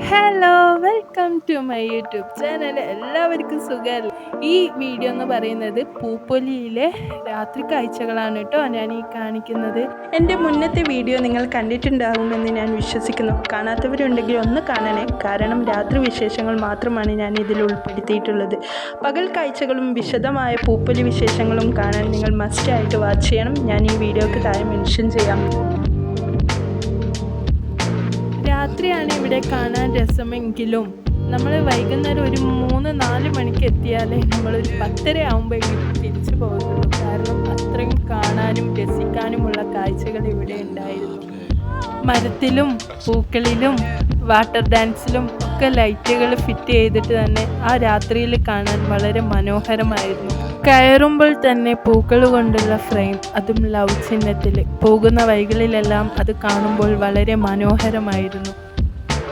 Hello welcome to my YouTube channel. എല്ലാവർക്കും സുഖമല്ലേ? ഈ വീഡിയോ എന്ന് പറയുന്നത് പൂപ്പൊലിയിലെ രാത്രി കാഴ്ചകളാണ് കേട്ടോ ഞാൻ ഈ കാണിക്കുന്നത്. എൻ്റെ മുന്നത്തെ വീഡിയോ നിങ്ങൾ കണ്ടിട്ടുണ്ടാകുമെന്ന് ഞാൻ വിശ്വസിക്കുന്നു. കാണാത്തവരുണ്ടെങ്കിൽ ഒന്ന് കാണണേ, കാരണം രാത്രി വിശേഷങ്ങൾ മാത്രമാണ് ഞാൻ ഇതിൽ ഉൾപ്പെടുത്തിയിട്ടുള്ളത്. പകൽ കാഴ്ചകളും വിശദമായ പൂപ്പൊലി വിശേഷങ്ങളും കാണാൻ നിങ്ങൾ മസ്റ്റായിട്ട് വാച്ച് ചെയ്യണം. ഞാൻ ഈ വീഡിയോക്ക് താഴെ മെൻഷൻ ചെയ്യാം. രാത്രിയാണ് ഇവിടെ കാണാൻ രസമെങ്കിലും നമ്മൾ വൈകുന്നേരം ഒരു 3-4 മണിക്ക് എത്തിയാലേ നമ്മളൊരു 10:30 ആകുമ്പോഴേക്കും തിരിച്ചു പോകുന്നുള്ളൂ. കാരണം അത്രയും കാണാനും രസിക്കാനുമുള്ള കാഴ്ചകൾ ഇവിടെ ഉണ്ടായിരുന്നു. മരത്തിലും പൂക്കളിലും വാട്ടർ ഡാൻസിലും ഒക്കെ ലൈറ്റുകൾ ഫിറ്റ് ചെയ്തിട്ട് തന്നെ ആ രാത്രിയിൽ കാണാൻ വളരെ മനോഹരമായിരുന്നു. കയറുമ്പോൾ തന്നെ പൂക്കൾ കൊണ്ടുള്ള ഫ്രെയിം, അതും ലവ് ചിഹ്നത്തിൽ, പോകുന്ന വഴികളിലെല്ലാം അത് കാണുമ്പോൾ വളരെ മനോഹരമായിരുന്നു.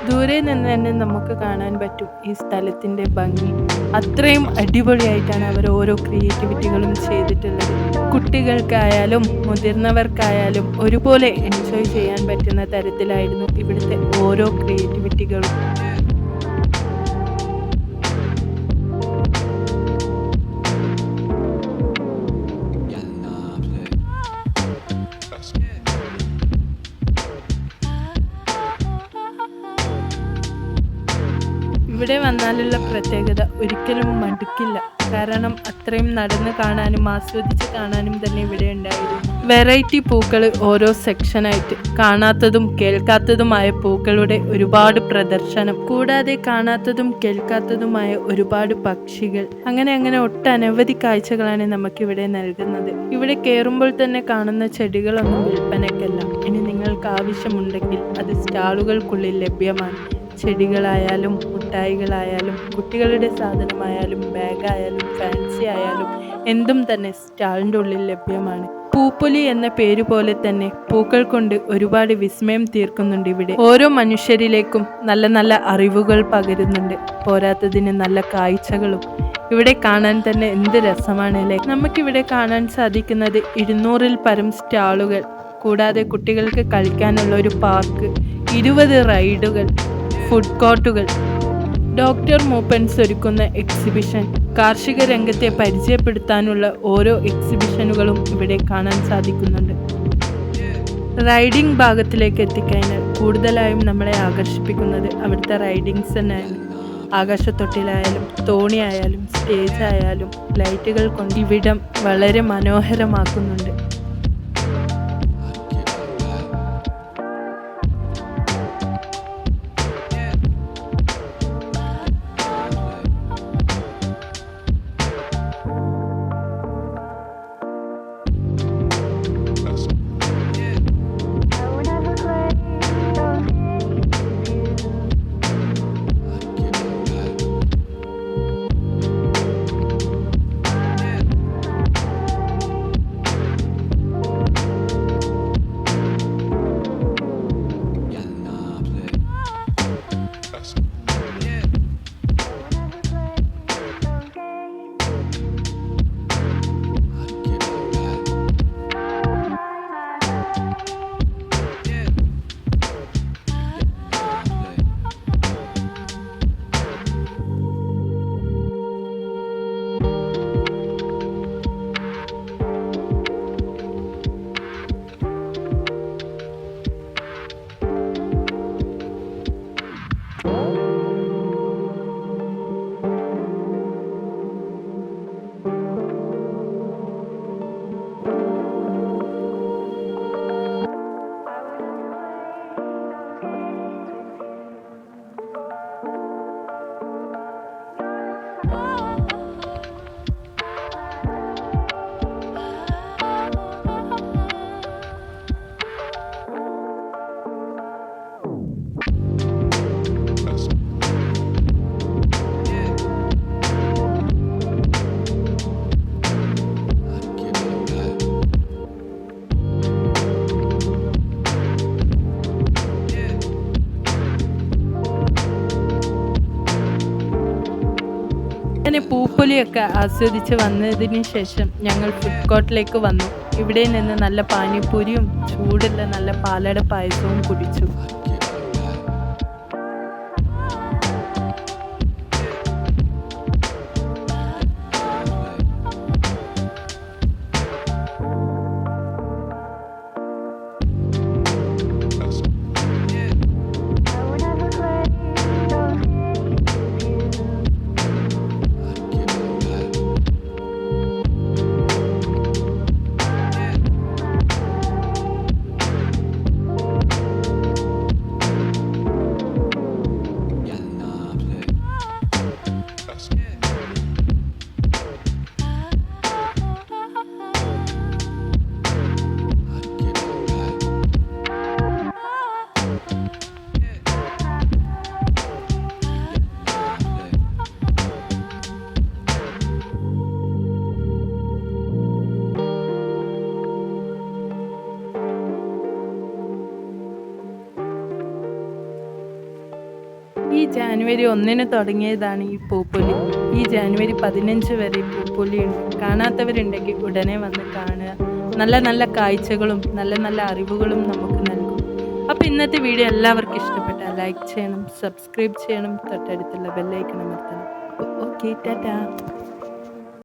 ദൂരെ നിന്ന് തന്നെ നമുക്ക് കാണാൻ പറ്റും ഈ സ്ഥലത്തിൻ്റെ ഭംഗി. അത്രയും അടിപൊളിയായിട്ടാണ് അവർ ഓരോ ക്രിയേറ്റിവിറ്റികളും ചെയ്തിട്ടുള്ളത്. കുട്ടികൾക്കായാലും മുതിർന്നവർക്കായാലും ഒരുപോലെ എൻജോയ് ചെയ്യാൻ പറ്റുന്ന തരത്തിലായിരുന്നു ഇവിടുത്തെ ഓരോ ക്രിയേറ്റിവിറ്റികളും. ഇവിടെ വന്നാലുള്ള പ്രത്യേകത ഒരിക്കലും മടുക്കില്ല. കാരണം അത്രയും നടന്ന് കാണാനും ആസ്വദിച്ച് കാണാനും തന്നെ ഇവിടെ ഉണ്ടായിരുന്നു. വെറൈറ്റി പൂക്കൾ ഓരോ സെക്ഷനായിട്ട്, കാണാത്തതും കേൾക്കാത്തതുമായ പൂക്കളുടെ ഒരുപാട് പ്രദർശനം, കൂടാതെ കാണാത്തതും കേൾക്കാത്തതുമായ ഒരുപാട് പക്ഷികൾ, അങ്ങനെ ഒട്ടനവധി കാഴ്ചകളാണ് നമുക്കിവിടെ നൽകുന്നത്. ഇവിടെ കയറുമ്പോൾ തന്നെ കാണുന്ന ചെടികളൊന്നും വിൽപ്പനയ്ക്കല്ല. ഇനി നിങ്ങൾക്ക് ആവശ്യമുണ്ടെങ്കിൽ അത് സ്റ്റാളുകൾക്കുള്ളിൽ ലഭ്യമാണ്. ചെടികളായാലും മുട്ടായികളായാലും കുട്ടികളുടെ സാധനമായാലും ബാഗായാലും ഫാൻസി ആയാലും എന്തും തന്നെ സ്റ്റാളിൻ്റെ ഉള്ളിൽ ലഭ്യമാണ്. പൂപ്പൊലി എന്ന പേര് പോലെ തന്നെ പൂക്കൾ കൊണ്ട് ഒരുപാട് വിസ്മയം തീർക്കുന്നുണ്ട് ഇവിടെ. ഓരോ മനുഷ്യരിലേക്കും നല്ല നല്ല അറിവുകൾ പകരുന്നുണ്ട്. പോരാത്തതിന് നല്ല കാഴ്ചകളും. ഇവിടെ കാണാൻ തന്നെ എന്ത് രസമാണല്ലേ. നമുക്കിവിടെ കാണാൻ സാധിക്കുന്നത് 200-ൽ പരം സ്റ്റാളുകൾ, കൂടാതെ കുട്ടികൾക്ക് കളിക്കാനുള്ള ഒരു പാർക്ക്, 20 റൈഡുകൾ, ഫുഡ് കോർട്ടുകൾ, ഡോക്ടർ മൂപ്പൻസ് ഒരുക്കുന്ന എക്സിബിഷൻ, കാർഷിക രംഗത്തെ പരിചയപ്പെടുത്താനുള്ള ഓരോ എക്സിബിഷനുകളും ഇവിടെ കാണാൻ സാധിക്കുന്നുണ്ട്. റൈഡിംഗ് ഭാഗത്തിലേക്ക് എത്തിക്കഴിഞ്ഞാൽ കൂടുതലായും നമ്മളെ ആകർഷിപ്പിക്കുന്നത് അവിടുത്തെ റൈഡിങ്സ് തന്നെയാണ്. ആകാശത്തൊട്ടിലായാലും തോണിയായാലും സ്റ്റേജ് ആയാലും ലൈറ്റുകൾ കൊണ്ട് ഇവിടം വളരെ മനോഹരമാക്കുന്നുണ്ട്. അങ്ങനെ പൂപ്പൊലിയൊക്കെ ആസ്വദിച്ച് വന്നതിന് ശേഷം ഞങ്ങൾ ഫുഡ് കോർട്ടിലേക്ക് വന്നു. ഇവിടെ നിന്ന് നല്ല പാനിപ്പൂരിയും ചൂടുള്ള നല്ല പാലട പായസവും കുടിച്ചു. ഈ ജാനുവരി 1 തുടങ്ങിയതാണ് ഈ പൂപ്പൊലി. ഈ ജാനുവരി 15 വരെ പൂപ്പൊലിയുണ്ട്. കാണാത്തവരുണ്ടെങ്കിൽ ഉടനെ വന്ന് കാണുക. നല്ല നല്ല കാഴ്ചകളും നല്ല നല്ല അറിവുകളും നമുക്ക് നൽകും. അപ്പോൾ ഇന്നത്തെ വീഡിയോ എല്ലാവർക്കും ഇഷ്ടപ്പെട്ടാൽ ലൈക്ക് ചെയ്യണം, സബ്സ്ക്രൈബ് ചെയ്യണം, തൊട്ടടുത്തുള്ള ബെല്ലൈക്കൺ അമർത്തണം. ഓക്കെ, ടാറ്റാ.